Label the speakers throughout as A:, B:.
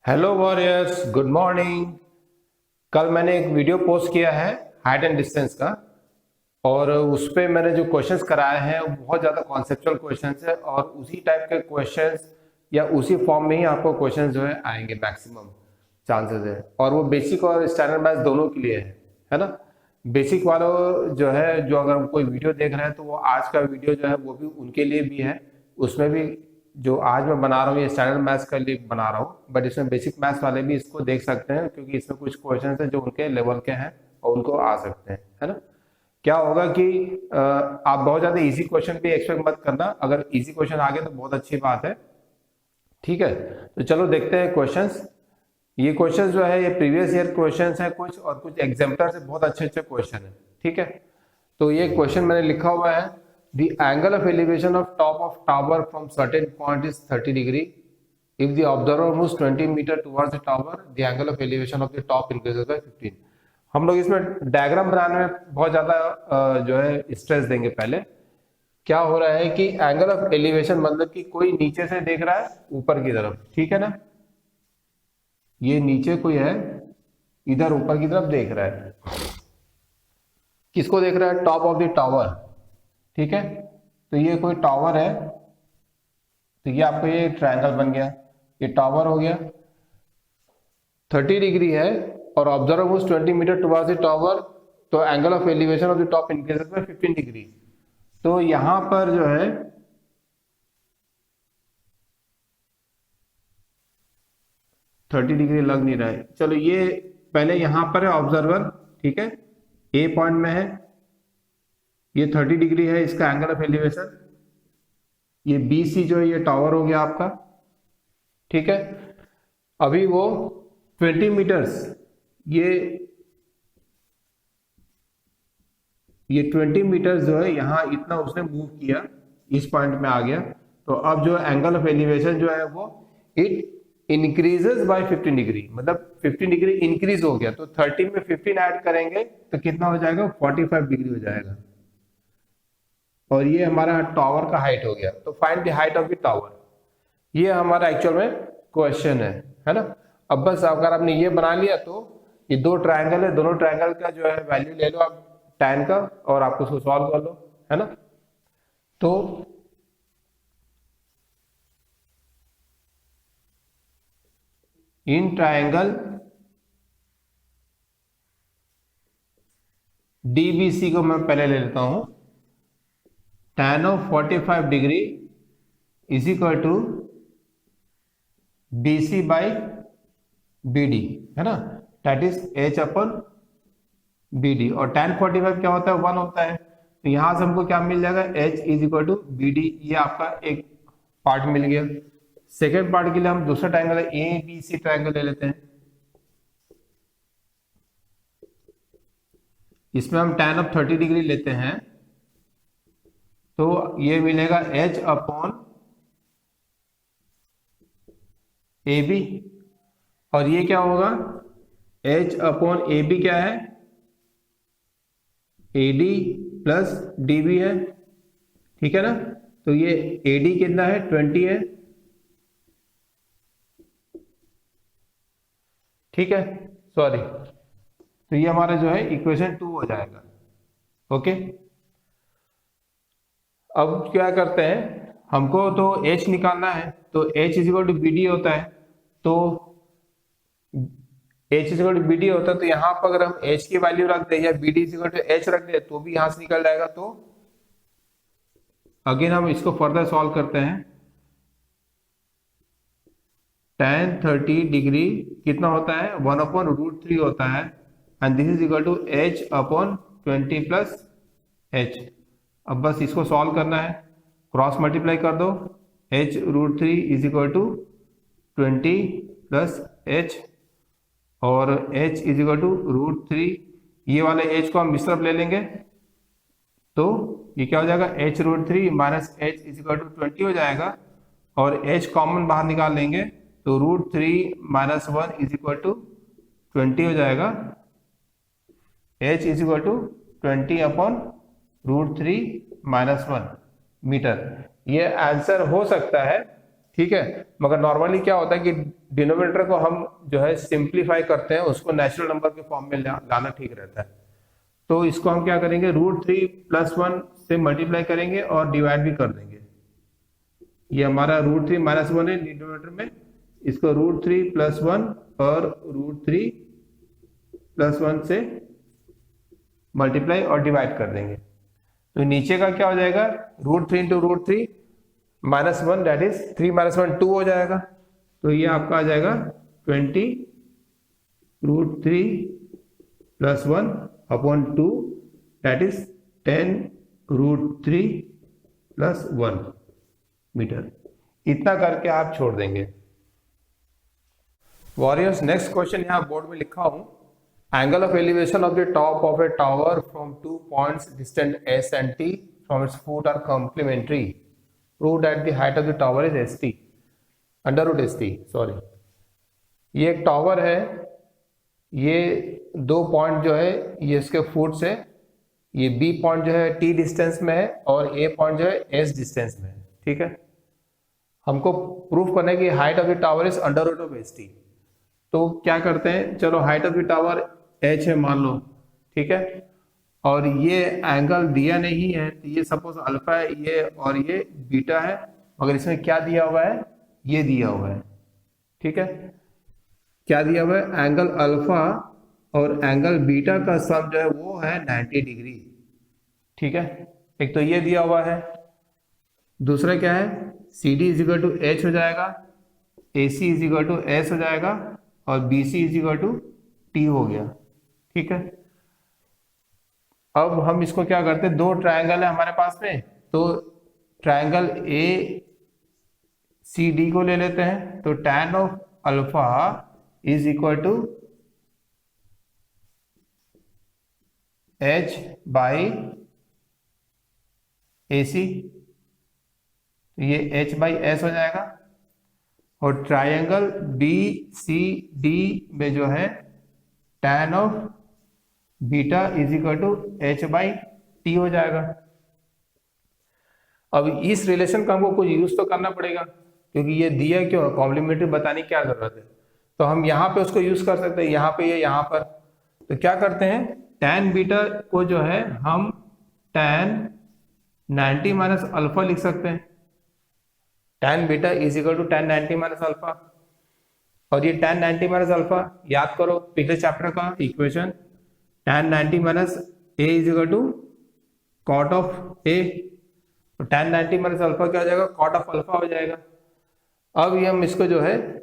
A: Hello warriors, good morning. कल मैंने एक वीडियो पोस्ट किया है हाइट एंड डिस्टेंस का, और उस पे मैंने जो क्वेश्चंस कराए हैं वो बहुत ज़्यादा कॉन्सेप्चुअल क्वेश्चंस है, और उसी टाइप के क्वेश्चंस या उसी फॉर्म में ही आपको क्वेश्चंस जो है आएंगे, मैक्सिमम चांसेस है। और वो बेसिक और स्टैंडर्ड मैथ्स दोनों के लिए है ना। बेसिक वालों जो है, जो अगर कोई वीडियो देख रहे हैं तो वो आज का वीडियो जो है वो भी उनके लिए भी है। उसमें भी जो आज मैं बना रहा हूँ ये स्टैंडर्ड मैथ्स के लिए बना रहा हूँ, बट इसमें बेसिक मैथ्स वाले भी इसको देख सकते हैं, क्योंकि इसमें कुछ क्वेश्चन है जो उनके लेवल के हैं और उनको आ सकते हैं, है ना। क्या होगा कि आप बहुत ज़्यादा इजी क्वेश्चन भी एक्सपेक्ट मत करना। अगर इजी क्वेश्चन आ गए तो बहुत अच्छी बात है, ठीक है। तो चलो देखते हैं क्वेश्चंस। ये क्वेश्चन जो है ये प्रीवियस ईयर क्वेश्चंस हैं कुछ, और कुछ एग्जाम्पलर से बहुत अच्छे अच्छे क्वेश्चन है, ठीक है। तो ये क्वेश्चन मैंने लिखा हुआ है, the angle of elevation of top of tower from certain point is 30 degree. If the observer moves 20 metre towards the tower, the angle of elevation of the top increases by 15। हम लोग इसमें diagram बनाने में बहुत ज्यादा जो है stress देंगे। पहले क्या हो रहा है कि एंगल ऑफ एलिवेशन मतलब कि कोई नीचे से देख रहा है ऊपर की तरफ, ठीक है ना। ये नीचे कोई है, इधर ऊपर की तरफ देख रहा है। किसको देख रहा है? टॉप ऑफ द टावर, ठीक है। तो ये कोई टावर है, तो ये आपको ये ट्रायंगल बन गया, ये टावर हो गया, 30 डिग्री है, और observer moves 20 metre towards the tower, तो angle of elevation of the top increases by 15 degree. तो यहां पर जो है 30 डिग्री लग नहीं रहा है। चलो ये पहले यहां पर है ऑब्जर्वर, ठीक है, ए पॉइंट में है, ये 30 डिग्री है इसका एंगल ऑफ एलिवेशन। ये बी सी जो है ये टावर हो गया आपका, ठीक है। अभी वो 20 मीटर्स, ये 20 मीटर्स जो है यहाँ इतना उसने मूव किया, इस पॉइंट में आ गया। तो अब जो एंगल ऑफ एलिवेशन जो है वो इट इंक्रीजेस बाय 15 डिग्री, मतलब 15 डिग्री इंक्रीज हो गया। तो 30 में 15 ऐड करेंगे तो कितना हो जाएगा? 45 डिग्री हो जाएगा। और ये हमारा टावर का हाइट हो गया। तो find the height of the tower, ये हमारा एक्चुअल में क्वेश्चन है ना। अब बस अगर आपने ये बना लिया तो ये दो ट्रायंगल है, दोनों ट्रायंगल का जो है वैल्यू ले लो आप tan का, और आप उसको सॉल्व कर लो, है ना। तो इन ट्रायंगल DBC को मैं पहले ले लेता हूं, tan of 45 degree is equal to BC by BD, है ना, that is H upon BD। और tan 45 क्या होता है? 1 होता है। तो यहां से हमको क्या मिल जाएगा? H is equal to BD। ये आपका एक पार्ट मिल गया। सेकेंड पार्ट के लिए हम दूसरा ट्रायंगल है ABC ट्रायंगल ले लेते हैं। इसमें हम tan ऑफ 30 डिग्री लेते हैं, तो ये मिलेगा H अपॉन AB। और ये क्या होगा? H अपॉन AB क्या है? AD प्लस DB है, ठीक है ना। तो ये AD कितना है? 20 है, ठीक है, सॉरी। तो ये हमारा जो है इक्वेशन 2 हो जाएगा, ओके। अब क्या करते हैं, हमको तो H निकालना है, तो H is equal to BD होता है। तो H is equal to BD होता है, तो यहाँ पर अगर हम H की वैल्यू रख दे या BD is equal to H रख दे तो भी यहाँ से निकल जाएगा। तो अगेन हम इसको फर्दर सॉल्व करते हैं। tan 30 डिग्री कितना होता है? 1/√3 होता है, and this is equal to H upon 20 plus H। अब बस इसको सॉल्व करना है, क्रॉस मल्टीप्लाई कर दो, H√3 is equal to 20 plus H, और H इज इक्वल टू √3। ये वाले H को हम इस तरफ ले लेंगे, तो ये क्या हो जाएगा? H√3 minus H is equal to 20 हो जाएगा, और H कॉमन बाहर निकाल लेंगे, तो √3 माइनस 1 इज इक्वल टू 20 हो जाएगा। H is equal to 20 upon √3 minus 1 metre. ये आंसर हो सकता है, ठीक है, मगर नॉर्मली क्या होता है कि डिनोमिनेटर को हम जो है सिंप्लीफाई करते हैं, उसको नेचुरल नंबर के फॉर्म में लाना ठीक रहता है। तो इसको हम क्या करेंगे, √3 + 1 से मल्टीप्लाई करेंगे और डिवाइड भी कर देंगे। ये हमारा √3 - 1 है डिनोमिनेटर में, इसको √3 + 1 और √3 + 1 से मल्टीप्लाई और डिवाइड कर देंगे। तो नीचे का क्या हो जाएगा, √3 × √3 - 1 दैट इज 3 - 1 2 हो जाएगा। तो ये आपका आ जाएगा 20 √3 + 1 अपॉन 2 दैट इज 10 √3 + 1 मीटर। इतना करके आप छोड़ देंगे। वॉरियर्स, नेक्स्ट क्वेश्चन यहाँ बोर्ड में लिखा हूं, angle of elevation of the top of A tower from 2 points distant S and T from its foot are complementary. Prove that the height of the tower is ST, √ST, sorry. ये एक tower है, ये 2 point जो है ये इसके foot से, ये B पॉइंट जो है T डिस्टेंस में है और A पॉइंट जो है S डिस्टेंस में है, ठीक है। हमको प्रूफ करना है कि height of the tower is √ST। तो क्या करते हैं, चलो height of the tower h है मान लो, ठीक है, और ये एंगल दिया नहीं है, तो ये सपोज अल्फा है ये और ये बीटा है, मगर इसमें क्या दिया हुआ है, ये दिया हुआ है, ठीक है। क्या दिया हुआ है, एंगल अल्फा और एंगल बीटा का सम जो है वो है 90 डिग्री, ठीक है। एक तो ये दिया हुआ है, दूसरा क्या है, CD = H हो जाएगा, AC = S हो जाएगा और BC = T हो गया, ठीक है। अब हम इसको क्या करते हैं, 2 ट्रायंगल है हमारे पास में, तो ट्रायंगल ACD को ले लेते हैं। तो tan of alpha is equal to H/AC, ये H/S हो जाएगा। और ट्रायंगल BCD में जो है tan of beta is equal to H/T हो जाएगा। अब इस रिलेशन का हमको कुछ यूज तो करना पड़ेगा, क्योंकि ये दिया क्यों, कॉम्प्लीमेंट्री बताने की क्या जरूरत है। तो हम यहाँ पे उसको यूज कर सकते हैं, यहाँ पे या यहाँ पर। तो क्या करते हैं, tan बीटा को जो है हम tan 90 - अल्फा लिख सकते हैं। tan beta is equal to tan 90 - alpha, और ये tan 90 - अल्फा याद करो पिछले चैप्टर का equation, tan 90 - A is equal to cot of A। तो tan 90 - अल्फा क्या हो जाएगा, cot ऑफ अल्फा हो जाएगा। अब ये हम इसको जो है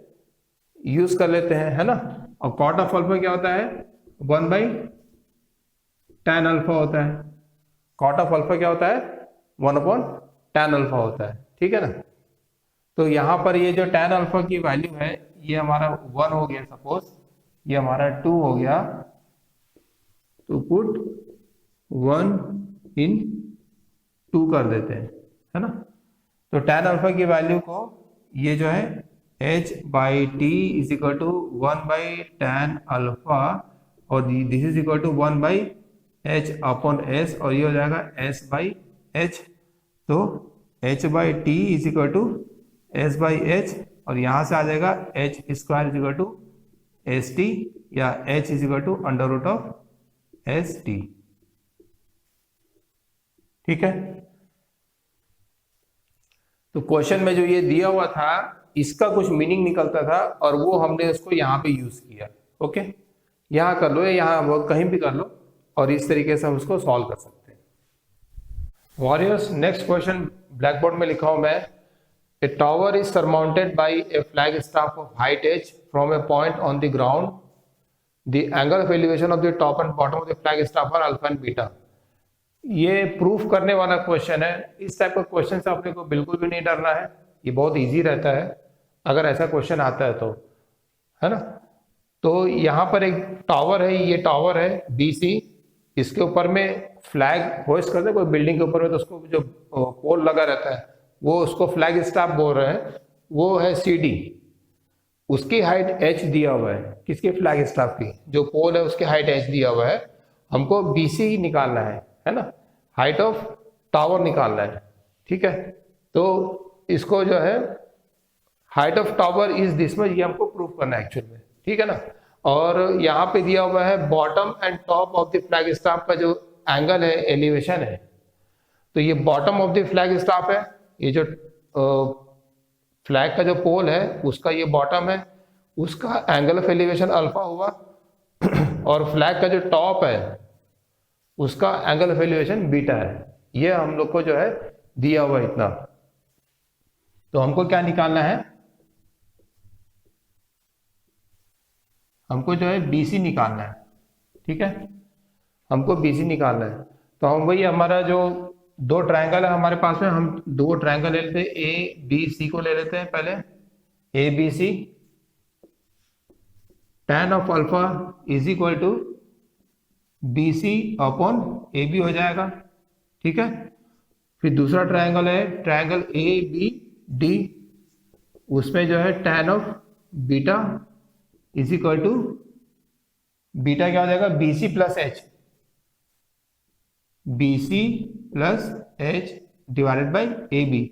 A: यूज कर लेते हैं, है ना। और cot ऑफ अल्फा क्या होता है, 1/tan अल्फा होता है। cot ऑफ अल्फा क्या होता है, 1/tan अल्फा होता है, ठीक है ना। तो यहाँ पर ये जो tan अल्फा की वैल्यू है ये हमारा 1 हो गया, सपोज ये हमारा 2 हो गया, तो पुट 1 इन 2 कर देते हैं, है ना। तो tan अल्फा की वैल्यू को ये जो है H/T is equal to 1/tan alpha, और this is equal to 1/H/S, और ये हो जाएगा S/H। तो H/T is equal to S/H, और यहां से आ जाएगा H² is equal to ST, या H is equal to √ST, ठीक है। तो क्वेश्चन में जो ये दिया हुआ था इसका कुछ मीनिंग निकलता था, और वो हमने उसको यहाँ पे यूज किया। ओके, यहाँ कर लो या यहाँ कहीं भी कर लो, और इस तरीके से हम उसको सॉल्व कर सकते हैं। Warriors, next question black board में लिखा हूं मैं, A tower is surmounted by a flag staff of height h from a point on the ground. The angle of elevation of the top and bottom of the flag staff are alpha and beta. ये proof करने वाला question है। इस type का question से अपने को बिल्कुल भी नहीं डरना है, ये बहुत इजी रहता है अगर ऐसा क्वेश्चन आता है तो, है ना। तो यहाँ पर एक टावर है, ये टावर है BC, इसके ऊपर में फ्लैग होस्ट करते हैं कोई बिल्डिंग के ऊपर में, तो उसको जो पोल लगा रहता है वो उसको फ्लैग स्टाफ बोल रहे हैं, वो है CD। उसकी हाइट h दिया हुआ है, किसके, फ्लैग स्टाफ की, जो पोल है उसकी हाइट h दिया हुआ है। हमको BC निकालना है ना, हाइट ऑफ टावर निकालना है, ठीक है। तो इसको जो है height of tower is this much, ये हमको प्रूफ करना है एक्चुअल में, ठीक है ना। और यहाँ पे दिया हुआ है bottom and top of the flag staff का जो एंगल है, एलिवेशन है, तो ये bottom of the flag staff है, ये जो फ्लैग का जो पोल है उसका ये बॉटम है, उसका एंगल ऑफ एलिवेशन अल्फा हुआ और फ्लैग का जो टॉप है उसका एंगल ऑफ एलिवेशन बीटा है। ये हम लोग को जो है दिया हुआ इतना, तो हमको क्या निकालना है, हमको जो है BC निकालना है, ठीक है, हमको BC निकालना है। तो हम वही हमारा जो दो ट्रायंगल है हमारे पास में, हम दो ट्रायंगल ले लेते हैं, ABC को ले लेते हैं पहले, ABC tan of alpha is equal to BC upon AB हो जाएगा, ठीक है। फिर दूसरा ट्रायंगल है ट्रायंगल ABD, उसमें जो है tan of beta is equal to beta क्या हो जाएगा, BC plus H, BC plus H divided by AB।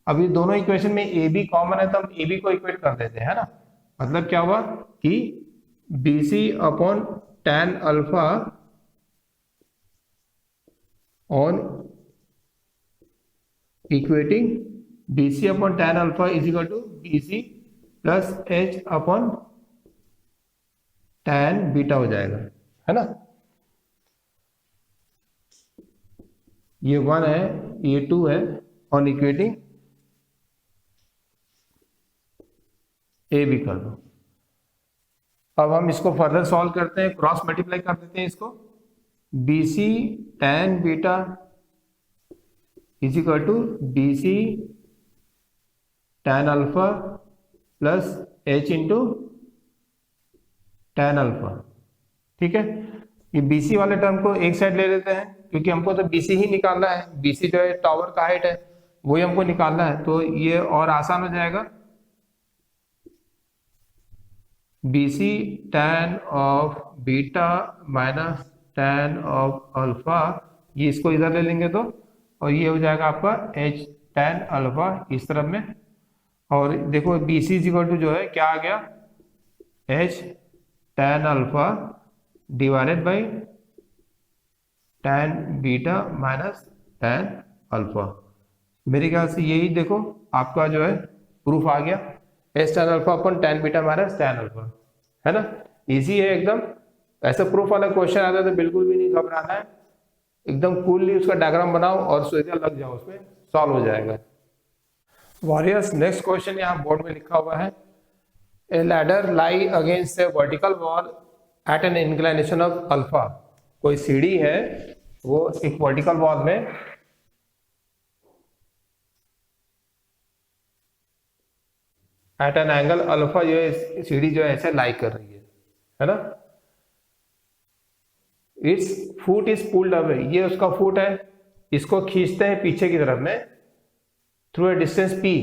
A: अब ये दोनों इक्वेशन में AB कॉमन है तो हम AB को इक्वेट कर देते हैं, है ना। मतलब क्या हुआ कि BC upon tan alpha on equating BC upon tan alpha is equal to BC plus H upon tan beta हो जाएगा, है ना। ये 1 है, ये 2 है, ऑन इक्वेटिंग ए भी कर दो। अब हम इसको फर्दर सॉल्व करते हैं, क्रॉस मल्टीप्लाई कर देते हैं इसको, BC tan beta is equal to BC tan alpha plus H into tan alpha, ठीक है। ये BC वाले टर्म को एक साइड ले लेते हैं क्योंकि हमको तो BC ही निकालना है, BC जो है टावर का हाइट है वही हमको निकालना है, तो ये और आसान हो जाएगा। BC tan of beta minus tan of alpha, ये इसको इधर ले लेंगे तो, और ये हो जाएगा आपका H tan अल्फा इस तरफ में। और देखो BC इज इक्वल टू जो है क्या आ गया, H tan alpha divided by tan beta minus tan alpha. मेरे ख्याल से यही देखो आपका जो है प्रूफ आ गया, H tan अल्फा अपन tan beta minus tan alpha, है ना। इजी है एकदम, ऐसा प्रूफ वाला क्वेश्चन आता है तो बिल्कुल भी नहीं घबराना है, एकदम कूलली उसका डायग्राम बनाओ और सीधा लग जाओ, उसमें सॉल्व हो जाएगा। वॉरियर्स, नेक्स्ट क्वेश्चन यहाँ बोर्ड में लिखा हुआ है, ए ladder lie against A vertical wall at N inclination of alpha. कोई सीढ़ी है वो एक वर्टिकल वॉल में एट एन एंगल अल्फा, जो है सीढ़ी जो है ऐसे लाई कर रही है ना। It's foot is pulled away, ये उसका फुट है, इसको खींचते हैं पीछे की तरफ में थ्रू ए डिस्टेंस P।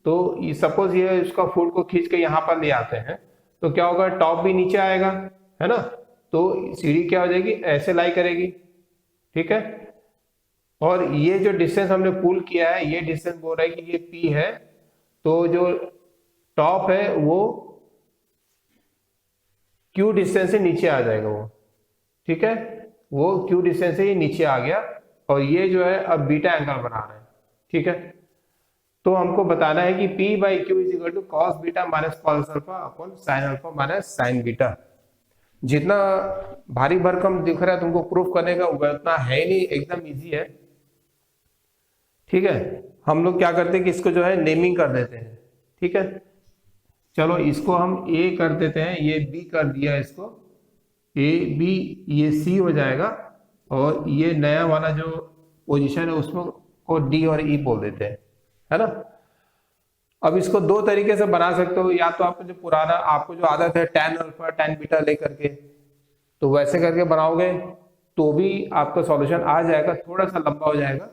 A: तो सपोज ये उसका फुट को खींच के यहाँ पर ले आते हैं तो क्या होगा, टॉप भी नीचे आएगा, है ना। तो सीढ़ी क्या हो जाएगी, ऐसे लाई करेगी, ठीक है। और ये जो डिस्टेंस हमने पुल किया है, ये डिस्टेंस बोल रहा है कि ये P है, तो जो टॉप है वो Q डिस्टेंस से नीचे आ जाएगा वो, ठीक है, वो Q डिस्टेंस से ही नीचे आ गया और ये जो है अब बीटा एंगल बना रहे हैं, ठीक है। तो हमको बताना है कि P by Q is equal to cos beta minus cos alpha upon sine alpha minus sine beta. जितना भारी भरकम दिख रहा है तुमको प्रूफ करने का उतना है ही नहीं, एकदम इजी है, ठीक है। हम लोग क्या करते हैं कि इसको जो है नेमिंग कर देते हैं, ठीक है। चलो इसको हम A कर देते हैं, ये B कर दिया, इसको A B, ये C हो जाएगा, और ये नया वाला जो पोजीशन है उसमें को D और E बोल देते हैं, है ना। अब इसको दो तरीके से बना सकते हो, या तो आपको जो पुराना आपको जो आदत है tan अल्फा tan बीटा ले करके, तो वैसे करके बनाओगे तो भी आपका सॉल्यूशन आ जाएगा, थोड़ा सा लंबा हो जाएगा।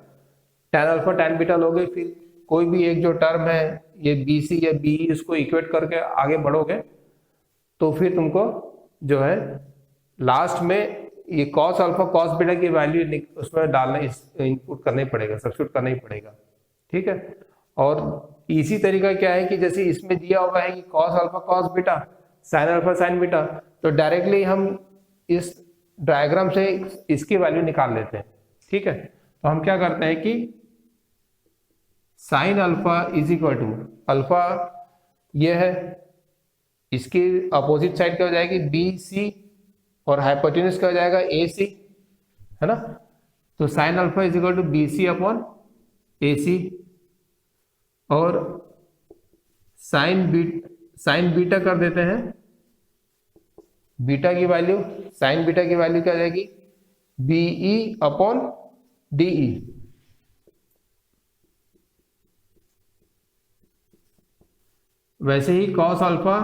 A: tan अल्फा tan बीटा लोगे, फिर कोई भी एक जो टर्म है ये BC या BE, उसको इक्वेट करके आगे बढ़ोगे तो फिर तुमको जो है लास्ट में ये cos अल्फा cos बीटा की वैल्यू उसमें डालना, इनपुट करना ही पड़ेगा, सब्स्टिट्यूट करना ही पड़ेगा, ठीक है। और इसी तरीका क्या है कि जैसे इसमें दिया हुआ है कि cos alpha cos beta, sine alpha sign beta, तो डायरेक्टली हम इस डायग्राम से इसकी वैल्यू निकाल लेते हैं। ठीक है, तो हम क्या करते हैं कि sine alpha is equal to alpha ये है, इसकी अपोजिट साइड क्या हो जाएगी बी सी, और हाइपोटेन्यूज क्या हो जाएगा ए सी, है ना। तो sine alpha is equal to B C upon A C, और साइन बीटा कर देते हैं, बीटा की वैल्यू, साइन बीटा की वैल्यू क्या हो जाएगी बीई अपॉन डीई। वैसे ही कॉस अल्फा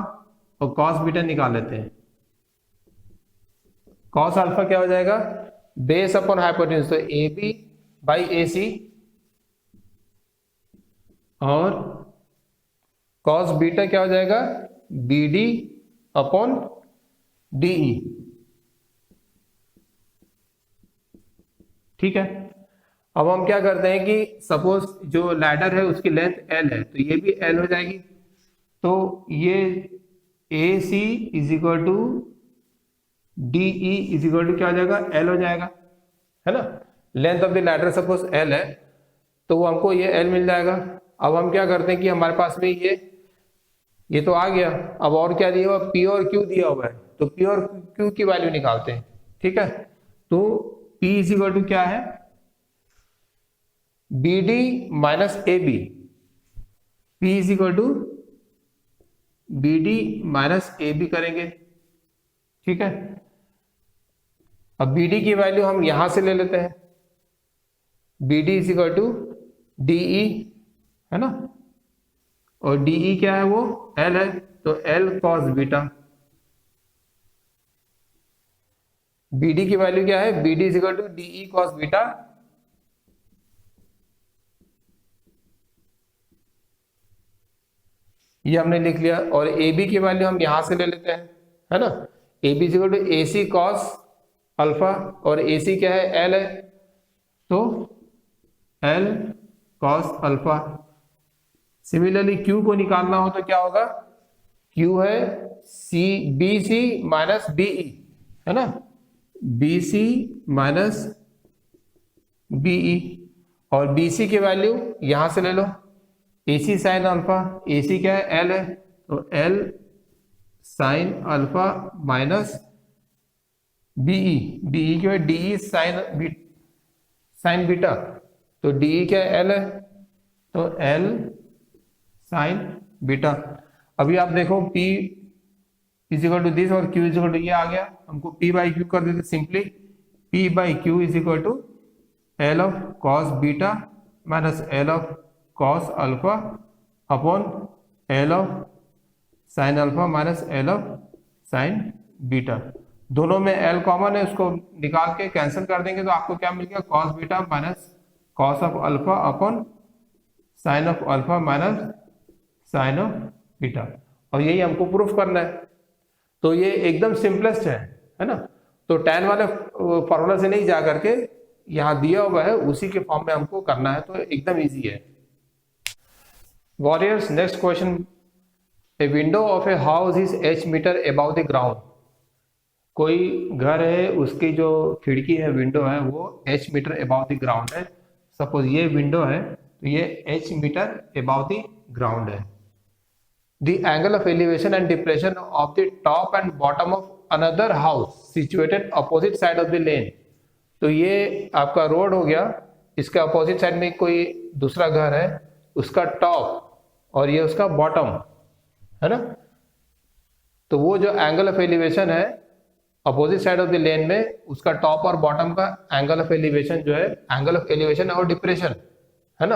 A: और कॉस बीटा निकाल लेते हैं। कॉस अल्फा क्या हो जाएगा बेस अपॉन हाइपोटेन्यूज, तो A B by A C, और कॉस बीटा क्या हो जाएगा बी डी अपॉन डीई। ठीक है, अब हम क्या करते हैं कि सपोज जो लैडर है उसकी लेंथ एल है, तो ये भी एल हो जाएगी, तो ये A C is equal to D E is equal to क्या हो जाएगा एल हो जाएगा, है ना। Length of the ladder suppose L है, तो वो हमको ये एल मिल जाएगा। अब हम क्या करते हैं कि हमारे पास में ये तो आ गया, अब और क्या दिया हुआ पी और क्यू दिया हुआ है, तो पी और क्यू की वैल्यू निकालते हैं। ठीक है, तो P इज इक्वल टू क्या है B D minus A B, P is equal to B D minus A B करेंगे। ठीक है, अब बी डी की वैल्यू हम यहां से ले लेते हैं, B D is equal to DE, है ना, और डीई क्या है वो एल है, तो एल कॉस बीटा। बीडी की वैल्यू क्या है B D is equal to DE cos beta, ये हमने लिख लिया, और ए बी की वैल्यू हम यहां से ले लेते हैं, है ना। A B is equal to A C cos alpha, और ए सी क्या है एल है, तो L cos alpha. Similarly Q को निकालना हो तो क्या होगा, क्यू है C B C minus BE, है ना, बी सी माइनस बीई, और बी सी की वैल्यू यहां से ले लो, ए सी साइन अल्फा, ए सी क्या है एल है, तो L sine alpha minus BE, BE क्या है डीई साइन बीटा, तो डीई क्या है एल है, तो एल साइन बीटा। अभी आप देखो P is equal to this और Q इज इक्वल टू ये आ गया, हमको P बाई क्यू कर देते simply, P by Q is equal to L of cos beta minus L of cos alpha upon L of sine alpha minus L of sine beta. दोनों में L common है, उसको निकाल के cancel कर देंगे तो आपको क्या मिल गया cos beta minus cos of alpha upon sine of alpha minus sine of beta, और यही हमको प्रूफ करना है। तो ये एकदम सिंपलेस्ट है ना। तो tan वाले फॉर्मूला से नहीं जा करके यहाँ दिया हुआ है उसी के फॉर्म में हमको करना है, तो एकदम इजी है। Warriors next question, a window of a house is h metre above the ground. कोई घर है उसकी जो खिड़की है विंडो है वो h metre above the ground है। सपोज ये विंडो है तो ये h metre above the ground है। The angle of elevation and depression of the top and bottom of another house situated opposite side of the lane। तो ये आपका road हो गया, इसके अपोजिट साइड में कोई दूसरा घर है, उसका टॉप और ये उसका बॉटम, है ना। तो वो जो एंगल ऑफ एलिवेशन है अपोजिट साइड ऑफ द लेन में, उसका टॉप और बॉटम का एंगल ऑफ एलिवेशन जो है, एंगल ऑफ एलिवेशन और डिप्रेशन, है ना।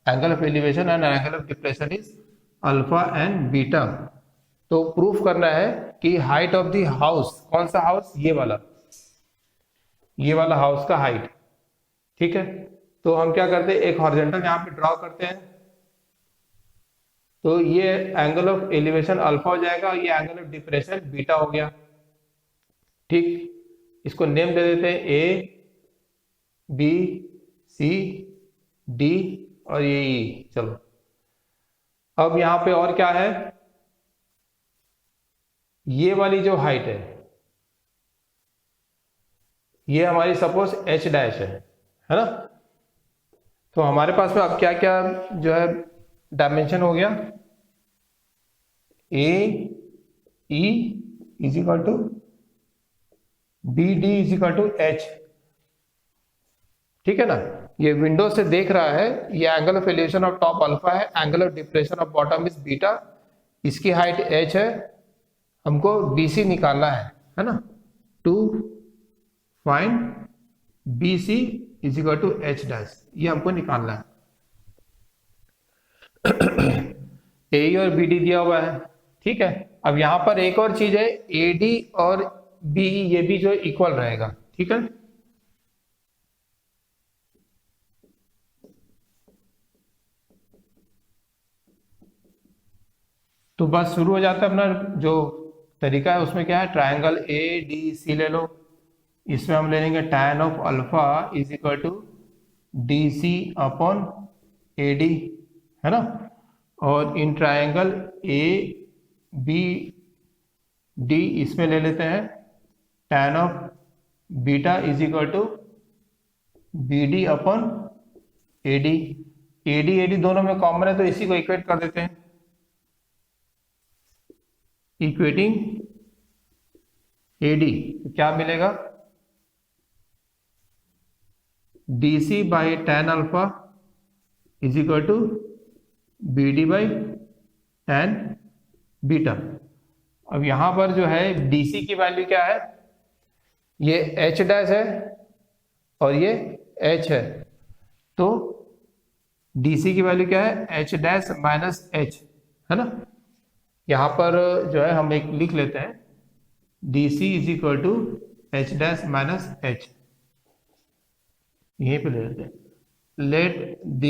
A: Angle of elevation and angle of depression is alpha and beta. तो प्रूफ करना है कि हाइट ऑफ द हाउस, कौन सा हाउस, ये वाला हाउस का हाइट। ठीक है, तो हम क्या करते हैं एक हॉरिजॉन्टल यहां पे ड्रॉ करते हैं, तो ये एंगल ऑफ एलिवेशन अल्फा हो जाएगा और ये एंगल ऑफ डिप्रेशन बीटा हो गया। ठीक, इसको नेम दे देते हैं ए बी सी डी और ये ई। चलो अब यहाँ पे और क्या है, ये वाली जो हाइट ये हमारी सपोज h डैश है ना। तो हमारे पास में अब क्या क्या जो है डायमेंशन हो गया, A E is equal to B D is equal to H, ठीक है ना। ये विंडो से देख रहा है, ये angle of elevation of top alpha है, angle of depression of bottom is beta, इसकी हाइट h है, हमको BC निकालना है ना। To find BC is equal to h dash, ये हमको निकालना है। AE और BD दिया हुआ है, ठीक है। अब यहां पर एक और चीज है, AD और BE ये भी जो इक्वल रहेगा, ठीक है। तो बस शुरू हो जाता है अपना जो तरीका है, उसमें क्या है, ट्रायंगल ADC ले लो, इसमें हम ले लेंगे tan of alpha is equal to DC upon AD, है ना। और इन ट्रायंगल ABD इसमें ले लेते हैं tan of beta is equal to BD upon AD। AD दोनों में कॉमन है तो इसी को इक्वेट कर देते हैं, इक्वेटिंग AD तो क्या मिलेगा, DC by tan alpha is equal to BD by tan beta. अब यहां पर जो है DC की वैल्यू क्या है, ये h डैश है और ये h है, तो DC की वैल्यू क्या है, h डैश माइनस h, है ना। यहां पर जो है हम एक लिख लेते हैं, DC is equal to h dash minus h, यहीं पे ले लेते हैं। Let the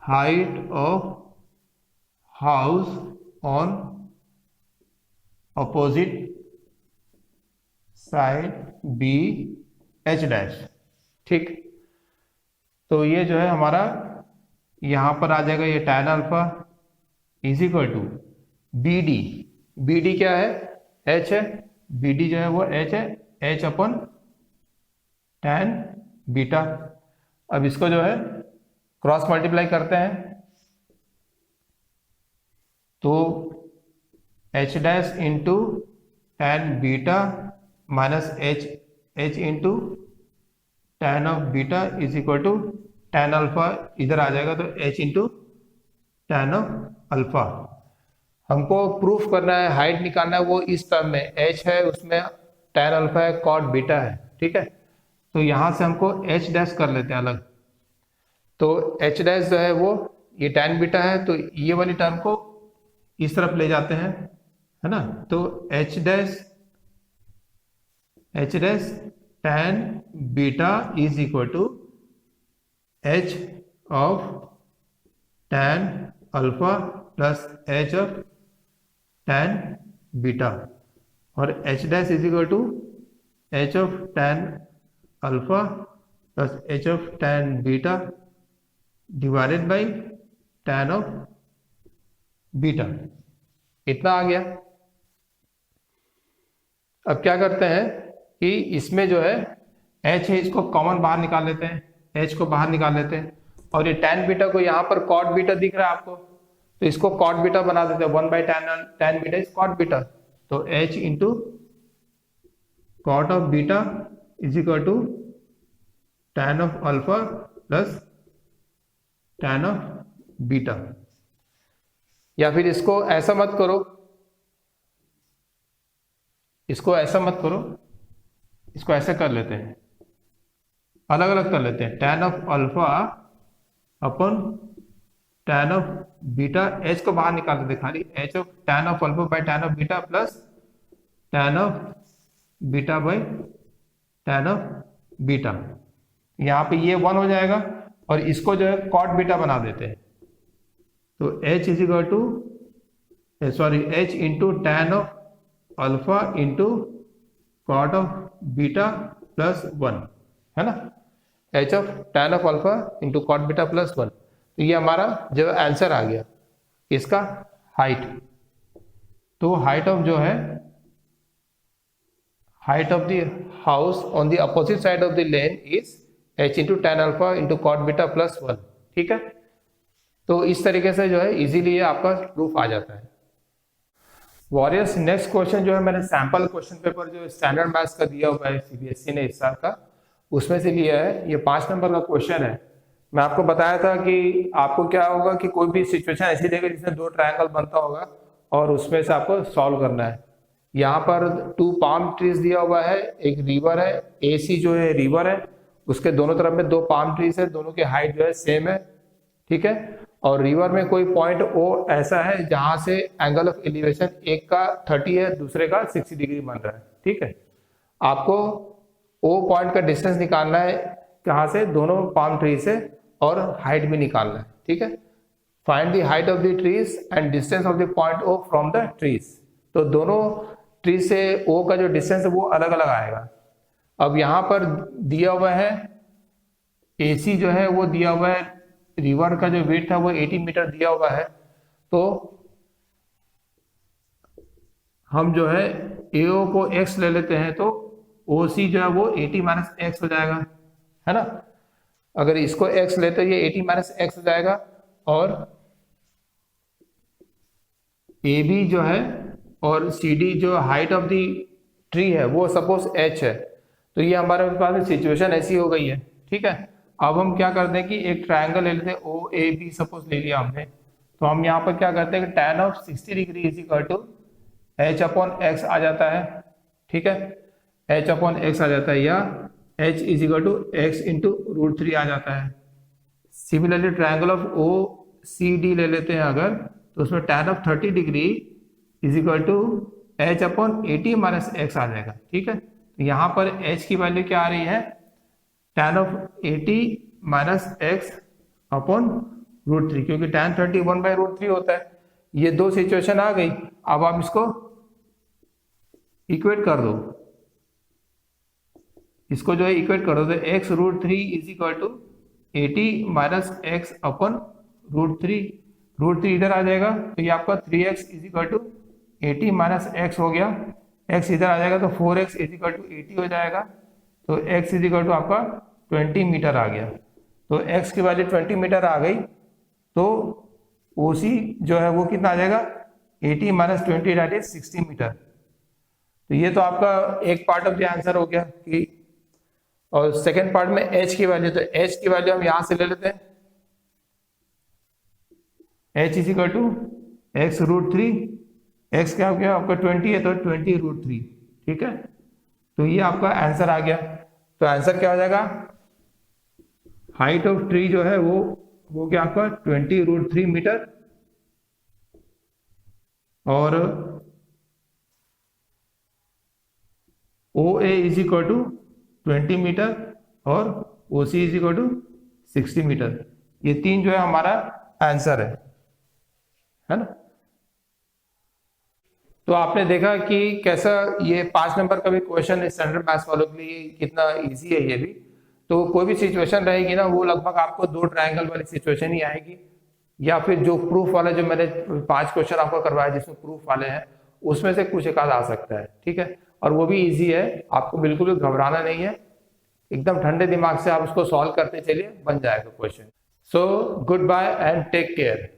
A: height of house on opposite side be h dash, ठीक। तो ये जो है हमारा यहां पर आ जाएगा, ये tan alpha is equal to BD क्या है, h है, BD जो है वो h है, h अपन tan बीटा। अब इसको जो है क्रॉस मल्टीप्लाई करते हैं, तो h dash into tan beta minus h into tan of beta is equal to tan alpha, इधर आ जाएगा तो h into tan of alpha. हमको प्रूफ करना है, हाइट निकालना है, वो इस टर्म में h है, उसमें tan अल्फा है, कॉट बीटा है, ठीक है। तो यहां से हमको h डैश कर लेते हैं अलग, तो h डैश जो है वो ये tan बीटा है, तो ये वाली टर्म को इस तरफ ले जाते हैं, है ना। तो h dash tan beta is equal to h of tan alpha plus h of tan beta, और h dash is equal to h of tan alpha plus h of tan beta divided by tan of beta. इतना आ गया। अब क्या करते हैं कि इसमें जो है h है, इसको कॉमन बाहर निकाल लेते हैं, h को बाहर निकाल लेते हैं, और ये tan बीटा को यहाँ पर cot बीटा दिख रहा है आपको, तो इसको cot बीटा बना देते हैं, 1 by tan beta is cot beta, तो h into cot of beta is equal to tan of alpha plus tan of beta. या फिर इसको ऐसा मत करो, इसको ऐसा मत करो, इसको ऐसे कर लेते हैं, अलग अलग कर लेते हैं, tan of alpha upon tan of beta, h को बाहर निकाल देते खाली, h of tan of alpha by tan of beta plus tan of beta by tan of beta. यहाँ पे ये 1 हो जाएगा, और इसको जो है cot बीटा बना देते हैं, तो h is equal to h into tan of alpha into cot of beta plus 1, है ना, h of tan of alpha into cot beta plus 1। तो ये हमारा जो आंसर आ गया, इसका हाइट। तो हाइट ऑफ जो है, height of the house on the opposite side of the lane is h into tan alpha into cot beta plus 1। ठीक है, तो इस तरीके से जो है इजीली ये आपका प्रूफ आ जाता है। वॉरियर्स, नेक्स्ट क्वेश्चन जो है मैंने सैंपल क्वेश्चन पेपर जो स्टैंडर्ड मैथ्स का दिया हुआ है सीबीएसई ने इस साल का, उसमें से लिया है। ये 5 नंबर का क्वेश्चन है। मैं आपको बताया था कि आपको क्या होगा कि कोई भी सिचुएशन ऐसी देगा जिसमें 2 ट्रायंगल बनता होगा और उसमें से आपको सॉल्व करना है। यहाँ पर 2 पाम ट्रीज दिया हुआ है, एक रिवर है, AC जो है रिवर है, उसके दोनों तरफ में 2 पाम ट्रीज है, दोनों की हाइट जो है सेम है। ठीक है, और रिवर में कोई पॉइंट O ऐसा है जहां से एंगल ऑफ एलिवेशन एक का 30 है, दूसरे का 60 डिग्री बन रहा है। ठीक है, आपको O पॉइंट का डिस्टेंस निकालना है कहाँ से, दोनों पाम ट्री से, और हाइट भी निकालना है। ठीक है, find the height of the trees and distance of the point O from the trees. तो दोनों ट्री से O का जो डिस्टेंस है वो अलग अलग आएगा। अब यहाँ पर दिया हुआ है AC जो है वो दिया हुआ है, रिवर का जो वेट था वो 80 मीटर दिया हुआ है। तो हम जो है AO को x ले लेते हैं, तो OC जो है वो 80 माइनस एक्स हो जाएगा, है ना। अगर इसको x लेते ये 80 माइनस एक्स हो जाएगा, और AB जो है और CD जो हाइट ऑफ द ट्री है वो सपोज h है। तो ये हमारे पास सिचुएशन ऐसी हो गई है। ठीक है, अब हम क्या करते हैं कि एक ट्रायंगल ले लेते हैं, OAB सपोज ले लिया हमने। तो हम यहाँ पर क्या करते हैं कि tan of 60 degree is equal to h upon x आ जाता है। ठीक है, h अपॉन x आ जाता है, या h is equal to x into √3 आ जाता है। सिमिलरली ट्रायंगल ऑफ OCD ले लेते हैं अगर, तो उसमें tan of 30 degree is equal to h upon 80 minus X आ जाएगा। ठीक है, तो यहाँ पर h की वैल्यू क्या आ रही है, tan of 80 minus x upon √3, क्योंकि tan 30 1/√3 होता है। ये 2 सिचुएशन आ गई। अब आप इसको इक्वेट कर दो, इसको जो है इक्वेट कर दो, तो x√3 is equal to 80 minus x upon √3। √3 इधर आ जाएगा, तो ये आपका 3x is equal to 80 minus x हो गया। x इधर आ जाएगा तो 4x इज इक्वल टू 80 हो जाएगा। तो x इज इक्वल टू आपका 20 मीटर आ गया। तो x की वैल्यू 20 मीटर आ गई, तो OC जो है वो कितना आ जाएगा, 80 माइनस 20 दैट इज 60 मीटर। तो ये तो आपका एक पार्ट ऑफ द आंसर हो गया कि, और सेकेंड पार्ट में h की वैल्यू, तो h की वैल्यू हम यहां से ले लेते हैं, h is equal to x√3, x क्या हो गया आपका 20 है तो 20√3। ठीक है, तो ये आपका आंसर आ गया। तो आंसर क्या हो जाएगा, हाइट ऑफ ट्री जो है वो हो गया आपका 20√3 मीटर, और OA is equal to 20 metre और OC is equal to 60 metre. ये 3 जो है हमारा आंसर है ना। तो आपने देखा कि कैसा ये 5 नंबर का भी क्वेश्चन स्टैंडर्ड मैथ्स वालों के लिए कितना इजी है ये भी। तो कोई भी सिचुएशन रहेगी ना, वो लगभग आपको 2 ट्रायंगल वाली सिचुएशन ही आएगी, या फिर जो प्रूफ वाला जो मैंने 5 क्वेश्चन आपको करवाया जिसमें प्रूफ वाले हैं, उसमें से कुछ एक आध आ सकता है। ठीक है, और वो भी इजी है, आपको बिल्कुल भी घबराना नहीं है, एकदम ठंडे दिमाग से आप उसको सॉल्व करते चलिए, बन जाएगा question. So goodbye and take care.